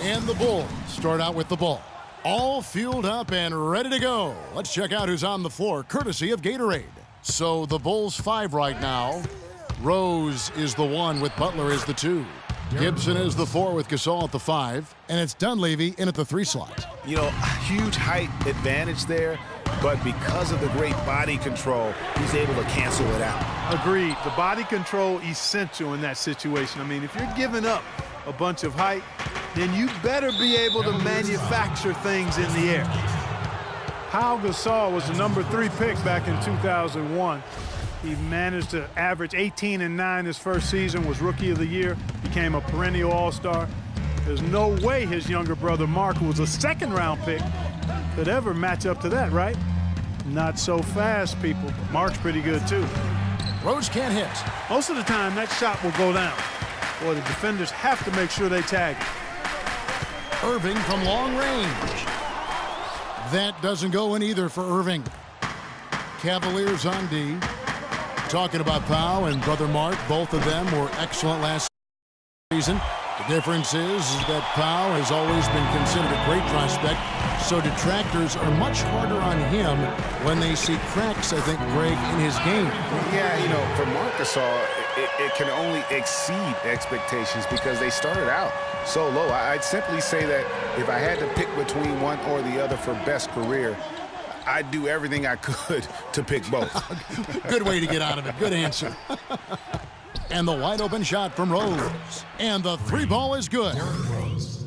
And the Bulls start out with the ball. All fueled up and ready to go. Let's check out who's on the floor, courtesy of Gatorade. So the Bulls 5 right now. Rose is the 1 with Butler as the 2. Gibson is the 4 with Gasol at the 5. And it's Dunleavy in at the 3 slot. You know, huge height advantage there, but because of the great body control, he's able to cancel it out. Agreed. The body control essential in that situation. I mean, if you're giving up a bunch of height, then you better be able to manufacture things in the air. Pau Gasol was the number 3 pick back in 2001. He managed to average 18 and 9 his first season, was Rookie of the Year, became a perennial All-Star. There's no way his younger brother Mark, who was a second-round pick, could ever match up to that, right? Not so fast, people. Mark's pretty good, too. Rose can't hit. Most of the time, that shot will go down. Boy, the defenders have to make sure they tag it. Irving from long range. That doesn't go in either for Irving. Cavaliers on D. Talking about Pau and brother Mark, both of them were excellent last season. The difference is that Pau has always been considered a great prospect, so detractors are much harder on him when they see cracks, I think, Greg, in his game. Yeah, you know, for Marc Gasol, it can only exceed expectations because they started out so low. I'd simply say that if I had to pick between one or the other for best career, I'd do everything I could to pick both. Good way to get out of it. Good answer. And the wide open shot from Rose. And the 3 ball is good.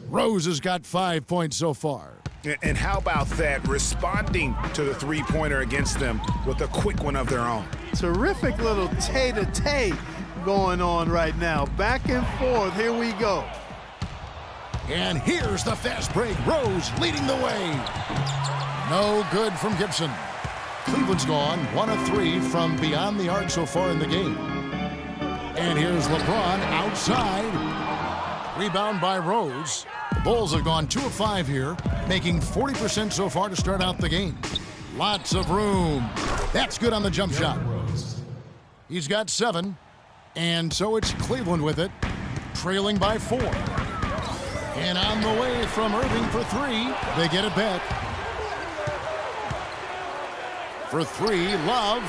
Rose has got 5 points so far. And how about that, responding to the 3-pointer against them with a quick one of their own. Terrific little tay-to-tay going on right now. Back and forth, here we go. And here's the fast break. Rose leading the way. No good from Gibson. Cleveland's gone 1 of 3 from beyond the arc so far in the game. And here's LeBron outside. Rebound by Rose. Bulls have gone 2 of 5 here, making 40% so far to start out the game. Lots of room. That's good on the jump shot. He's got 7, and so it's Cleveland with it, trailing by 4. And on the way from Irving for 3, they get it back. For 3, Love.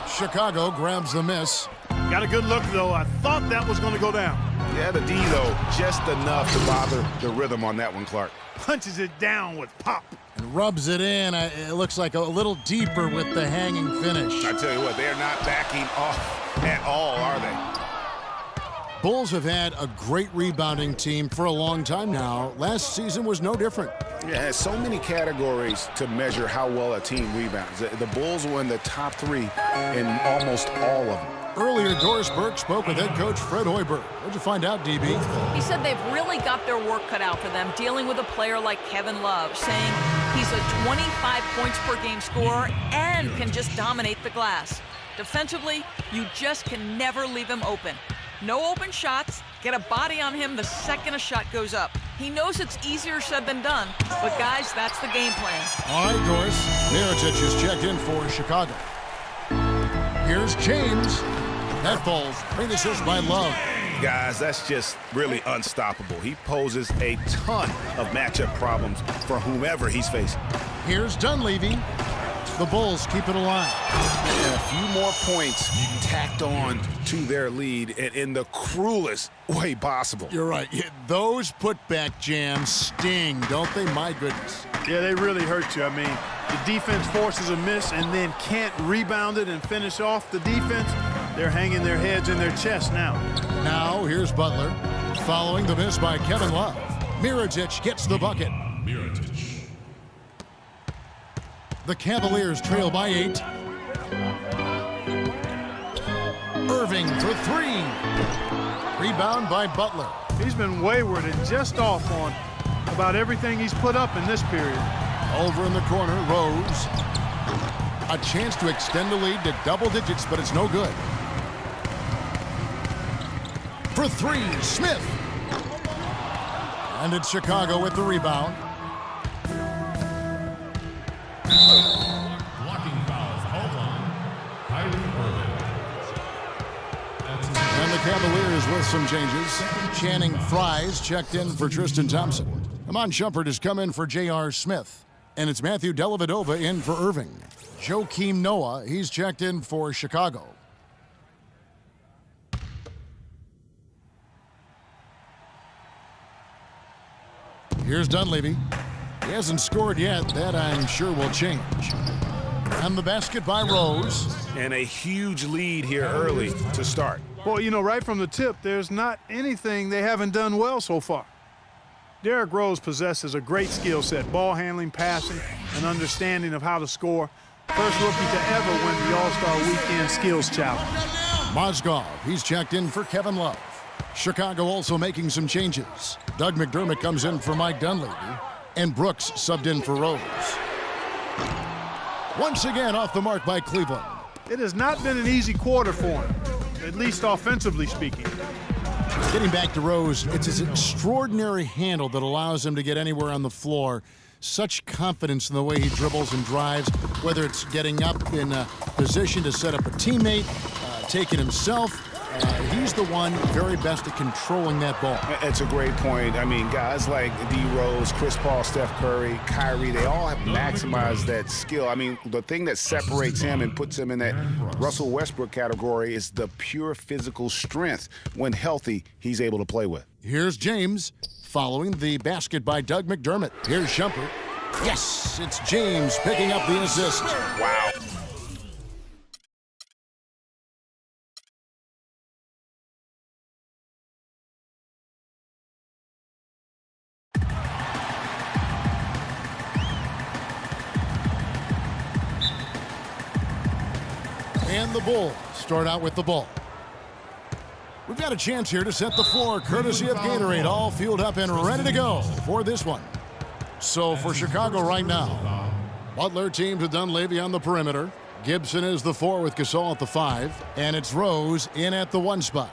Chicago grabs the miss. Got a good look, though. I thought that was going to go down. Yeah, the D, though, just enough to bother the rhythm on that one, Clark. Punches it down with pop. And rubs it in. It looks like a little deeper with the hanging finish. I tell you what, they're not backing off at all, are they? Bulls have had a great rebounding team for a long time now. Last season was no different. Yeah, so many categories to measure how well a team rebounds. The Bulls were in the top 3 in almost all of them. Earlier, Doris Burke spoke with head coach Fred Hoiberg. What'd you find out, DB? He said they've really got their work cut out for them dealing with a player like Kevin Love, saying he's a 25 points per game scorer and can just dominate the glass. Defensively, you just can never leave him open. No open shots. Get a body on him the second a shot goes up. He knows it's easier said than done, but guys, that's the game plan. All right, Doris. Mirotic is checked in for Chicago. Here's James. That falls. Great assist by Love. Guys, that's just really unstoppable. He poses a ton of matchup problems for whomever he's facing. Here's Dunleavy. The Bulls keep it alive. And a few more points tacked on to their lead in the cruelest way possible. You're right. Yeah, those putback jams sting, don't they? My goodness. Yeah, they really hurt you. I mean, the defense forces a miss and then can't rebound it and finish off the defense. They're hanging their heads in their chest now. Now, here's Butler. Following the miss by Kevin Love. Mirotic gets the bucket. The Cavaliers trail by 8. Irving for 3. Rebound by Butler. He's been wayward and just off on about everything he's put up in this period. Over in the corner, Rose. A chance to extend the lead to double digits, but it's no good. For 3, Smith. And it's Chicago with the rebound. Blocking fouls called on Kyrie Irving. And the Cavaliers with some changes. Channing Fries checked in for Tristan Thompson. Amon Shumpert has come in for J.R. Smith. And it's Matthew Dellavedova in for Irving. Joakim Noah, he's checked in for Chicago. Here's Dunleavy. He hasn't scored yet. That, I'm sure, will change. And the basket by Rose. And a huge lead here early to start. Well, you know, right from the tip, there's not anything they haven't done well so far. Derrick Rose possesses a great skill set, ball handling, passing, and understanding of how to score. First rookie to ever win the All-Star Weekend Skills Challenge. Mozgov, he's checked in for Kevin Love. Chicago also making some changes. Doug McDermott comes in for Mike Dunleavy, and Brooks subbed in for Rose. Once again off the mark by Cleveland. It has not been an easy quarter for him, at least offensively speaking. Getting back to Rose, it's his extraordinary handle that allows him to get anywhere on the floor. Such confidence in the way he dribbles and drives, whether it's getting up in a position to set up a teammate, taking himself. He's the one very best at controlling that ball. It's a great point. I mean, guys like D. Rose, Chris Paul, Steph Curry, Kyrie, they all have maximized that skill. I mean, the thing that separates him and puts him in that Russell Westbrook category is the pure physical strength. When healthy, he's able to play with. Here's James following the basket by Doug McDermott. Here's Shumpert. Yes, it's James picking up the assist. Wow. And the Bulls start out with the ball. We've got a chance here to set the floor, courtesy of Gatorade, all fueled up and ready to go for this one. So for Chicago right now, Butler teams with Dunleavy on the perimeter. Gibson is the 4 with Gasol at the 5. And it's Rose in at the 1 spot.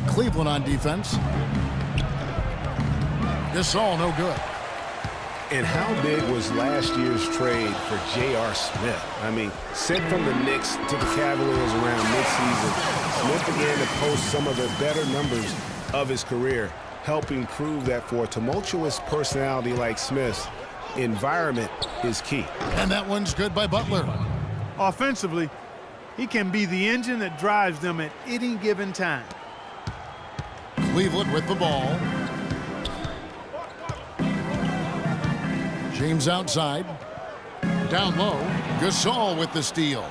Cleveland on defense. Gasol no good. And how big was last year's trade for J.R. Smith? I mean, sent from the Knicks to the Cavaliers around midseason. Smith began to post some of the better numbers of his career, helping prove that for a tumultuous personality like Smith's, environment is key. And that one's good by Butler. Offensively, he can be the engine that drives them at any given time. Cleveland with the ball. James outside. Down low. Gasol with the steal.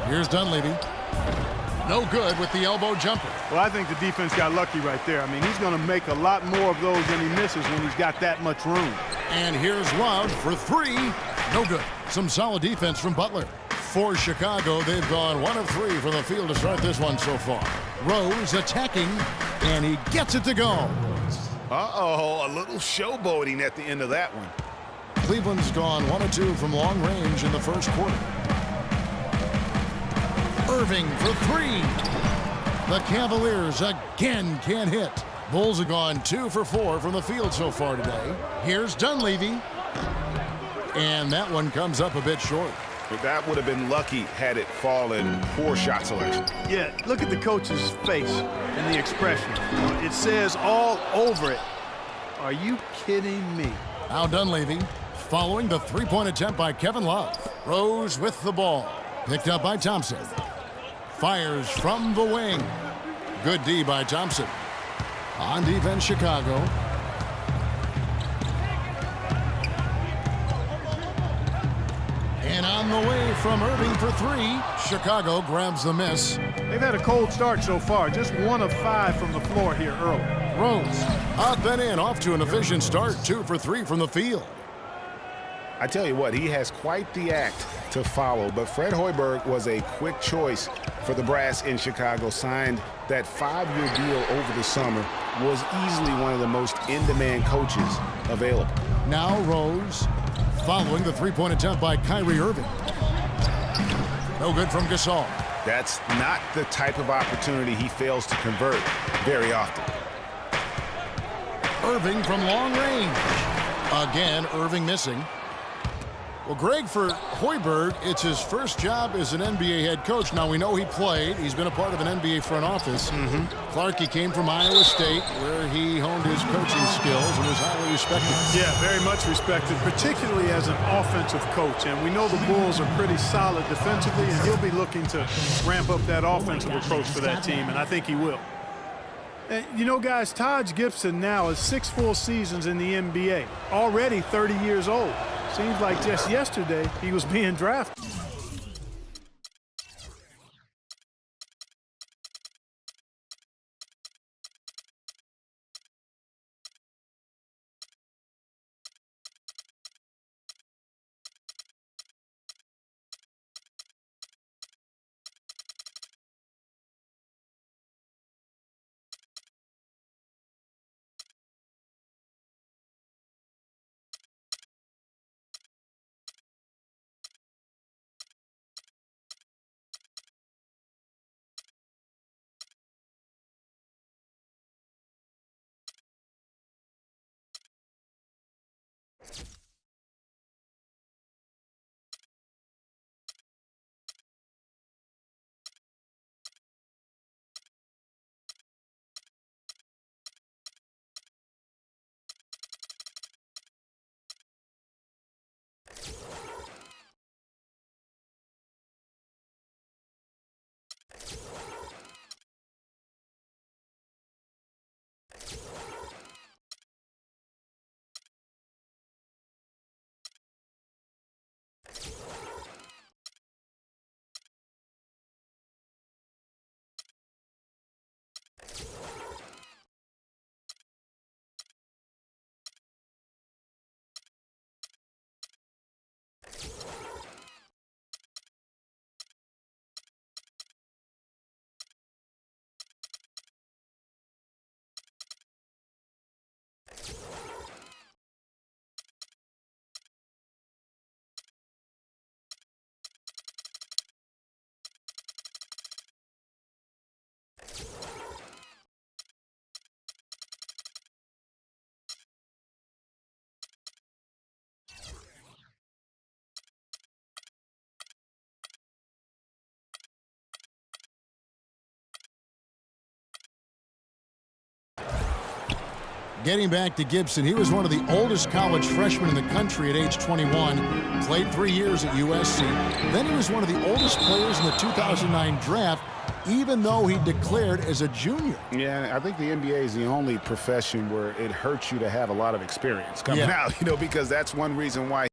Here's Dunleavy. No good with the elbow jumper. Well, I think the defense got lucky right there. I mean, he's going to make a lot more of those than he misses when he's got that much room. And here's Love for 3. No good. Some solid defense from Butler. For Chicago, they've gone 1 of 3 from the field to start this one so far. Rose attacking, and he gets it to go. Uh-oh, a little showboating at the end of that one. Cleveland's gone 1 of 2 from long range in the first quarter. Irving for 3. The Cavaliers again can't hit. Bulls have gone 2 for 4 from the field so far today. Here's Dunleavy. And that one comes up a bit short. But that would have been lucky had it fallen. Poor shot selection. Yeah, look at the coach's face and the expression. It says all over it, "Are you kidding me?" Now Dunleavy following the three-point attempt by Kevin Love. Rose with the ball. Picked up by Thompson. Fires from the wing. Good D by Thompson. On defense, Chicago. And on the way from Irving for 3. Chicago grabs the miss. They've had a cold start so far. Just 1 of 5 from the floor here early. Rose up and in, off to an efficient start. 2 for 3 from the field. I tell you what, he has quite the act to follow, but Fred Hoiberg was a quick choice for the brass in Chicago. Signed that 5-year deal over the summer. Was easily one of the most in-demand coaches available. Now Rose following the three-point attempt by Kyrie Irving. No good from Gasol. That's not the type of opportunity he fails to convert very often. Irving from long range. Again, Irving missing. Well, Greg, for Hoiberg, it's his first job as an NBA head coach. Now, we know he played. He's been a part of an NBA front office. Clark, he came from Iowa State, where he honed his coaching skills and was highly respected. Yeah, very much respected, particularly as an offensive coach. And we know the Bulls are pretty solid defensively, and he'll be looking to ramp up that offensive approach for that team, and I think he will. And, you know, guys, Taj Gibson now has 6 full seasons in the NBA, already 30 years old. Seems like just yesterday he was being drafted. Getting back to Gibson, he was one of the oldest college freshmen in the country at age 21. Played 3 years at USC. Then he was one of the oldest players in the 2009 draft, even though he declared as a junior. Yeah, I think the NBA is the only profession where it hurts you to have a lot of experience coming out, you know, because that's one reason why